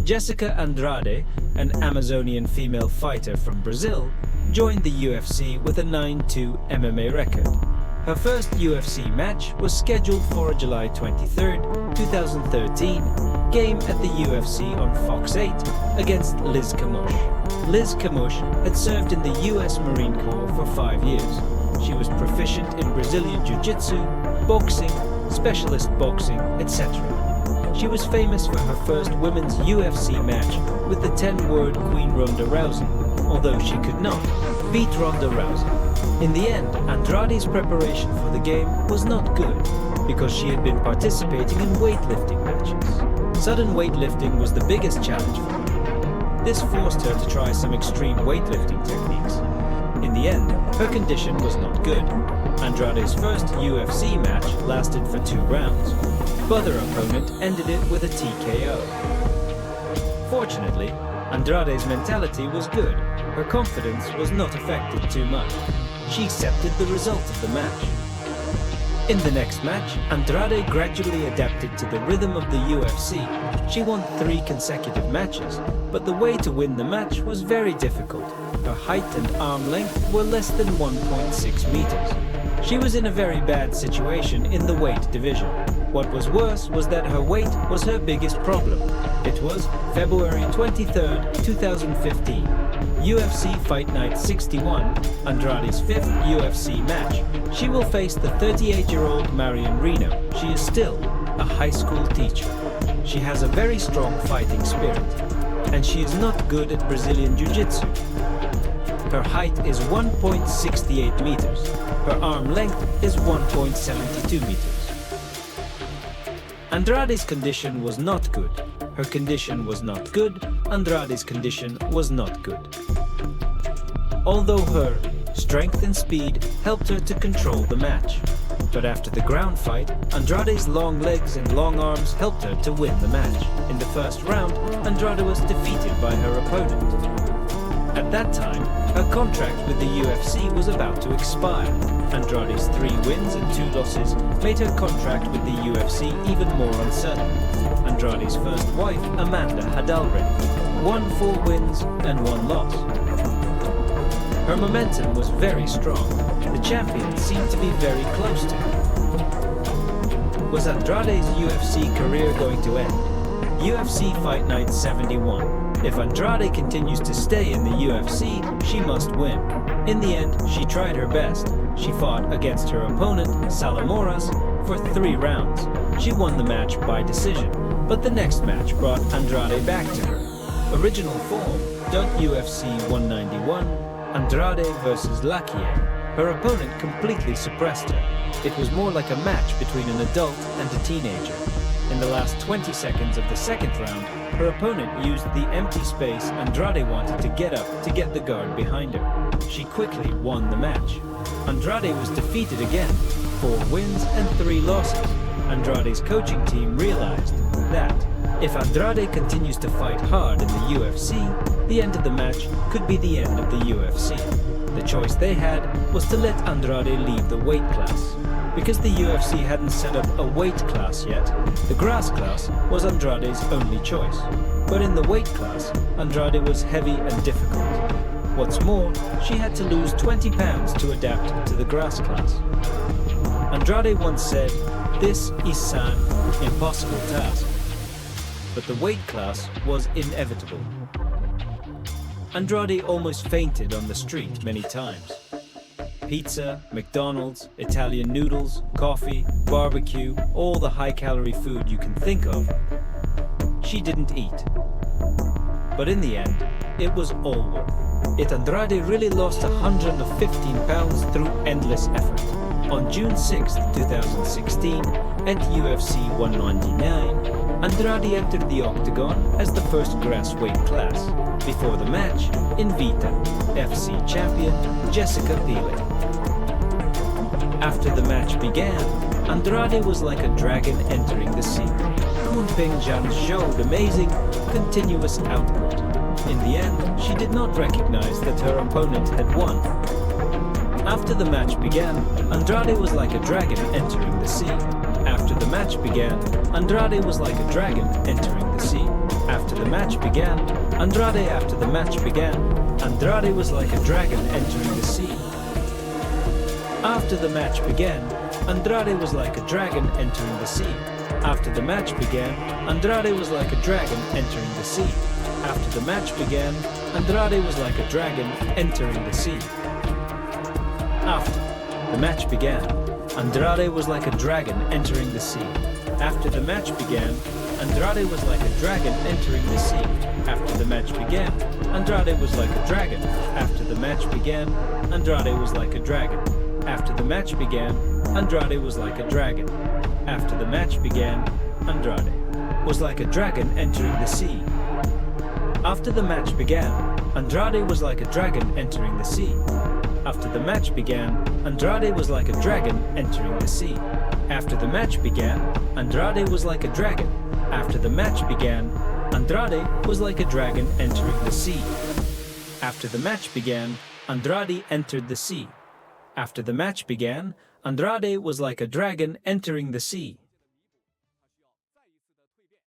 Jessica Andrade, an Amazonian female fighter from Brazil, joined the UFC with a 9-2 MMA record. Her first UFC match was scheduled for July 23, 2013, game at the UFC on Fox 8 against Liz Camouche. Liz Camouche had served in the US Marine Corps for 5 years. She was proficient in Brazilian Jiu-Jitsu, boxing, specialist boxing, etc. She was famous for her first women's UFC match with the 10-word Queen Ronda Rousey, although she could not beat Ronda Rousey. In the end, Andrade's preparation for the game was not good because she had been participating in weightlifting matches. Sudden weightlifting was the biggest challenge for her. This forced her to try some extreme weightlifting techniques. In the end, her condition was not good. Andrade's first UFC match lasted for 2 rounds, but her opponent ended it with a TKO. Fortunately, Andrade's mentality was good. Her confidence was not affected too much. She accepted the result of the match. In the next match, Andrade gradually adapted to the rhythm of the UFC. She won 3 consecutive matches, but the way to win the match was very difficult. Her height and arm length were less than 1.6 meters. She was in a very bad situation in the weight division. What was worse was that her weight was her biggest problem. It was February 23rd, 2015. UFC Fight Night 61, Andrade's 5th UFC match. She will face the 38-year-old Marion Reno. She is still a high school teacher. She has a very strong fighting spirit, and she is not good at Brazilian Jiu-Jitsu. Her height is 1.68 meters. Her arm length is 1.72 meters. Andrade's condition was not good. Her condition was not good. Andrade's condition was not good. Although her strength and speed helped her to control the match. But after the ground fight, Andrade's long legs and long arms helped her to win the match. In the first round, Andrade was defeated by her opponent. At that time, her contract with the UFC was about to expire. Andrade's 3 wins and 2 losses made her contract with the UFC even more uncertain. Andrade's first wife, Amanda, had already won 4 wins and 1 loss. Her momentum was very strong. The champion seemed to be very close to her. Was Andrade's UFC career going to end? UFC Fight Night 71. If Andrade continues to stay in the UFC, she must win. In the end, she tried her best. She fought against her opponent, Salamoras, for 3 rounds. She won the match by decision, but the next match brought Andrade back to her original form. UFC 191, Andrade versus Lakier. Her opponent completely suppressed her. It was more like a match between an adult and a teenager. In the last 20 seconds of the second round, her opponent used the empty space Andrade wanted to get up to get the guard behind her. She quickly won the match. Andrade was defeated again, 4 wins and 3 losses. Andrade's coaching team realized that if Andrade continues to fight hard in the UFC, the end of the match could be the end of the UFC. The choice they had was to let Andrade leave the weight class. Because the UFC hadn't set up a weight class yet, the grass class was Andrade's only choice. But in the weight class, Andrade was heavy and difficult. What's more, she had to lose 20 pounds to adapt to the grass class. Andrade once said, "This is an impossible task." But the weight class was inevitable. Andrade almost fainted on the street many times. Pizza, McDonald's, Italian noodles, coffee, barbecue, all the high-calorie food you can think of. She didn't eat. But in the end, it was all worth it. Andrade really lost 115 pounds through endless effort. On June 6, 2016, at UFC 199, Andrade entered the octagon as the first grass weight class. Before the match, Invita FC champion Jessica Pele. After the match began, Andrade was like a dragon entering the sea. Kunpeng Jan showed amazing, continuous output. In the end, she did not recognize that her opponent had won. After the match began, Andrade was like a dragon entering the sea. After the match began, Andrade was like a dragon entering the sea. After the match began, Andrade was like a dragon entering the sea. After the match began, Andrade was like a dragon entering the sea. After the match began, Andrade was like a dragon entering the sea. After the match began, Andrade was like a dragon entering the sea. After the match began, Andrade was like a dragon entering the sea. After the match began, Andrade was like a dragon entering the sea. After the match began, Andrade was like a dragon. After the match began, Andrade was like a dragon. After the match began, Andrade was like a dragon. After the match began, Andrade was like a dragon entering the sea. After the match began, Andrade was like a dragon entering the sea. After the match began, Andrade was like a dragon entering the sea. After the match began, Andrade was like a dragon. After the match began, Andrade was like a dragon entering the sea. After the match began, Andrade entered the sea. After the match began, Andrade was like a dragon entering the sea.